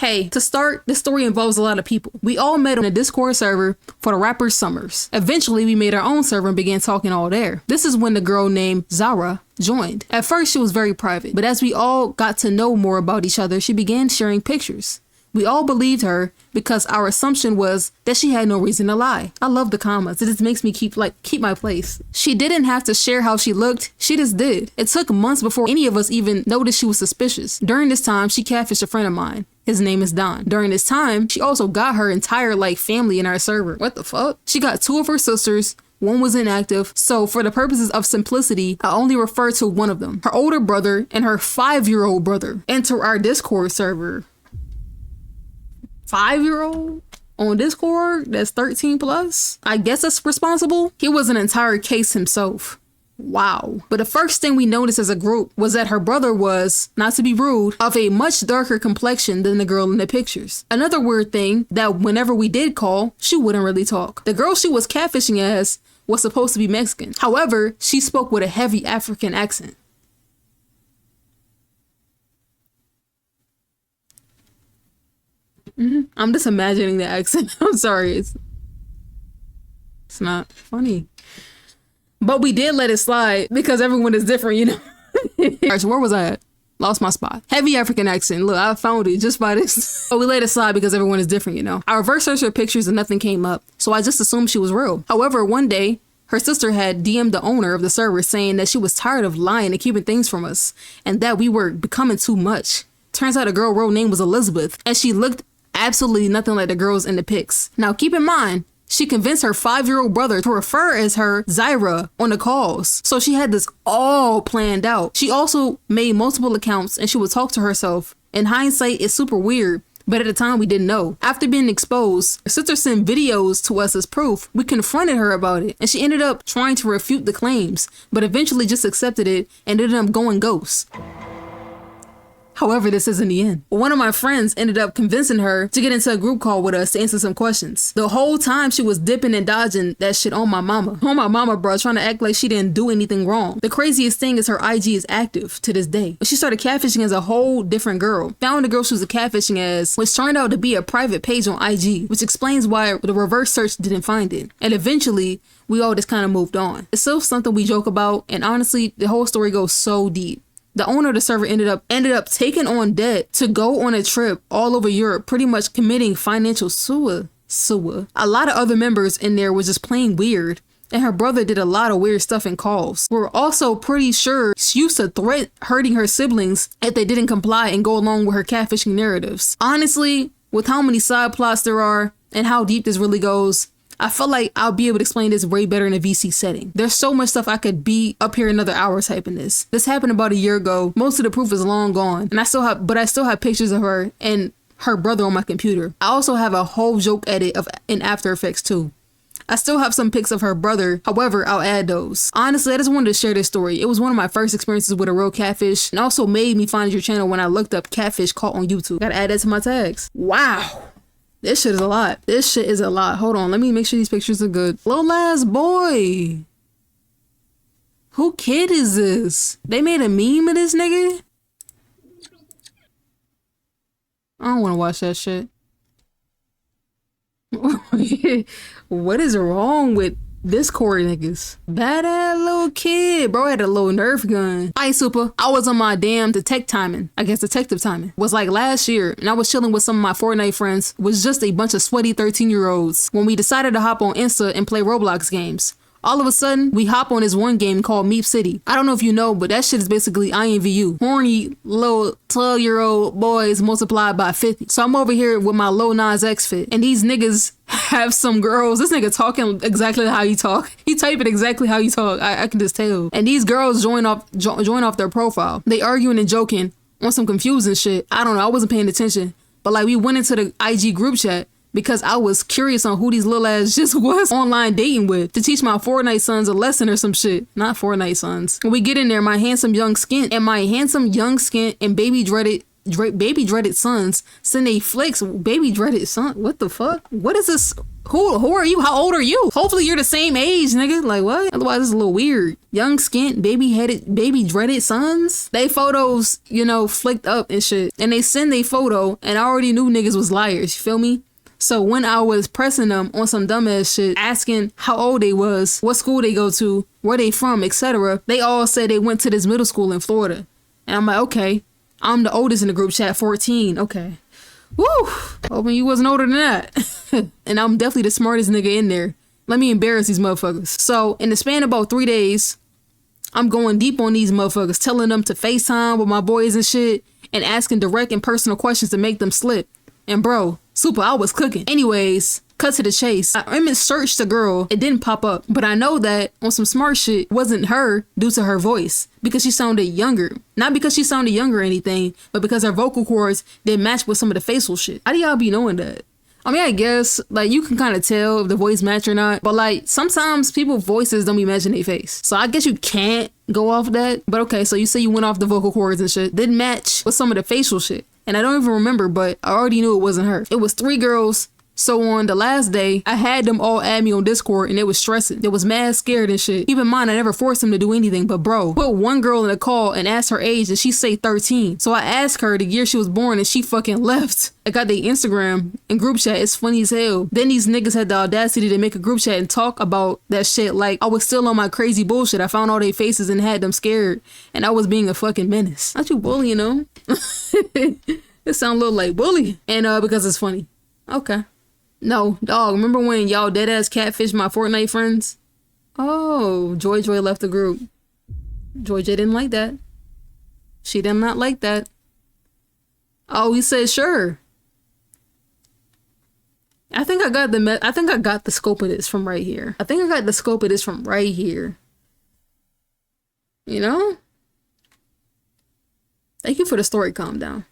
Hey, to start, this story involves a lot of people. We all met on a Discord server for the rapper's summers. Eventually, we made our own server and began talking all there. This is when the girl named Zara joined. At first, she was very private, but as we all got to know more about each other, she began sharing pictures. We all believed her because our assumption was that she had no reason to lie. I love the commas. It just makes me keep my place. She didn't have to share how she looked. She just did. It took months before any of us even noticed she was suspicious. During this time, she catfished a friend of mine. His name is Don. During this time, she also got her entire family in our server. What the fuck? She got 2 of her sisters. One was inactive, so for the purposes of simplicity, I only refer to one of them. Her older brother and her 5-year-old brother enter our Discord server. 5-year-old on Discord that's 13 plus? I guess that's responsible. He was an entire case himself. Wow. But the first thing we noticed as a group was that her brother was, not to be rude, of a much darker complexion than the girl in the pictures. Another weird thing, that whenever we did call, she wouldn't really talk. The girl she was catfishing as was supposed to be Mexican. However, she spoke with a heavy African accent. I'm just imagining the accent. I'm sorry. It's not funny. But we did let it slide because everyone is different, you know? Alright, so where was I at? Lost my spot. Heavy African accent. Look, I found it just by this. But we let it slide because everyone is different, you know? I reverse searched her pictures and nothing came up. So I just assumed she was real. However, one day, her sister had DM'd the owner of the server saying that she was tired of lying and keeping things from us and that we were becoming too much. Turns out the girl real name was Elizabeth and she looked absolutely nothing like the girls in the pics. Now keep in mind, she convinced her 5-year-old brother to refer as her Zyra on the calls. So she had this all planned out. She also made multiple accounts and she would talk to herself. In hindsight, it's super weird, but at the time we didn't know. After being exposed, her sister sent videos to us as proof. We confronted her about it and she ended up trying to refute the claims, but eventually just accepted it and ended up going ghost. However, this isn't the end. One of my friends ended up convincing her to get into a group call with us to answer some questions. The whole time she was dipping and dodging that shit on my mama. On my mama, bro, trying to act like she didn't do anything wrong. The craziest thing is her IG is active to this day. She started catfishing as a whole different girl. Found the girl she was catfishing as, which turned out to be a private page on IG, which explains why the reverse search didn't find it. And eventually, we all just kind of moved on. It's still something we joke about, and honestly, the whole story goes so deep. The owner of the server ended up taking on debt to go on a trip all over Europe, pretty much committing financial suicide. A lot of other members in there was just playing weird, and her brother did a lot of weird stuff in calls. We're also pretty sure she used to threaten hurting her siblings if they didn't comply and go along with her catfishing narratives. Honestly, with how many side plots there are and how deep this really goes, I feel like I'll be able to explain this way better in a VC setting. There's so much stuff I could be up here another hour typing this. This happened about a year ago. Most of the proof is long gone, and I still have pictures of her and her brother on my computer. I also have a whole joke edit in After Effects too. I still have some pics of her brother. However, I'll add those. Honestly, I just wanted to share this story. It was one of my first experiences with a real catfish and also made me find your channel when I looked up catfish caught on YouTube. Gotta add that to my tags. Wow. This shit is a lot. This shit is a lot. Hold on. Let me make sure these pictures are good. Little ass boy. Who kid is this? They made a meme of this nigga? I don't want to watch that shit. What is wrong with Discord niggas? Bad-ass little kid. Bro had a little Nerf gun. Alright, Supah. I was on my damn detective timing. Was like last year, and I was chilling with some of my Fortnite friends. Was just a bunch of sweaty 13-year-olds when we decided to hop on Insta and play Roblox games. All of a sudden, we hop on this one game called Meep City. I don't know if you know, but that shit is basically INVU. Horny little 12-year-old boys multiplied by 50. So I'm over here with my Lil Nas X fit, and these niggas have some girls. This nigga talking exactly how you talk. He typing exactly how you talk. I can just tell. And these girls join off their profile. They arguing and joking on some confusing shit. I don't know. I wasn't paying attention. But like we went into the IG group chat because I was curious on who these little ass just was online dating with to teach my Fortnite sons a lesson or some shit. Not Fortnite sons. When we get in there, my handsome young skin and baby dreaded sons send a flex. Baby dreaded son. What the fuck? What is this? Who are you? How old are you? Hopefully you're the same age, nigga. Like what? Otherwise it's a little weird. Young skint, baby dreaded sons. They photos, you know, flicked up and shit. And they send a photo and I already knew niggas was liars. You feel me? So when I was pressing them on some dumbass shit, asking how old they was, what school they go to, where they from, etc., they all said they went to this middle school in Florida. And I'm like, okay, I'm the oldest in the group chat, 14. Okay. Woo! Hoping you wasn't older than that. And I'm definitely the smartest nigga in there. Let me embarrass these motherfuckers. So in the span of about 3 days, I'm going deep on these motherfuckers, telling them to FaceTime with my boys and shit, and asking direct and personal questions to make them slip. And bro, Supah, I was cooking. Anyways, cut to the chase. I image searched the girl. It didn't pop up. But I know that on some smart shit, wasn't her due to her voice. Because she sounded younger. Not because she sounded younger or anything, but because her vocal cords didn't match with some of the facial shit. How do y'all be knowing that? I mean, I guess, like, you can kind of tell if the voice match or not. But, like, sometimes people's voices don't be matching their face. So I guess you can't go off that. But okay, so you say you went off the vocal cords and shit. Didn't match with some of the facial shit. And I don't even remember, but I already knew it wasn't her. It was 3 girls. So on the last day, I had them all add me on Discord and they was stressing. They was mad scared and shit. Keep in mind, I never forced them to do anything, but bro, put one girl in a call and asked her age and she say 13. So I asked her the year she was born and she fucking left. I got their Instagram and group chat. It's funny as hell. Then these niggas had the audacity to make a group chat and talk about that shit like I was still on my crazy bullshit. I found all their faces and had them scared and I was being a fucking menace. Not you bully, you know? It sound a little like bully. And because it's funny. Okay. No, dog, remember when y'all deadass catfish my Fortnite friends? Oh, Joy left the group. Joy didn't like that. She did not like that. Oh, he said sure. I think I got the scope of this from right here. You know? Thank you for the story, calm down.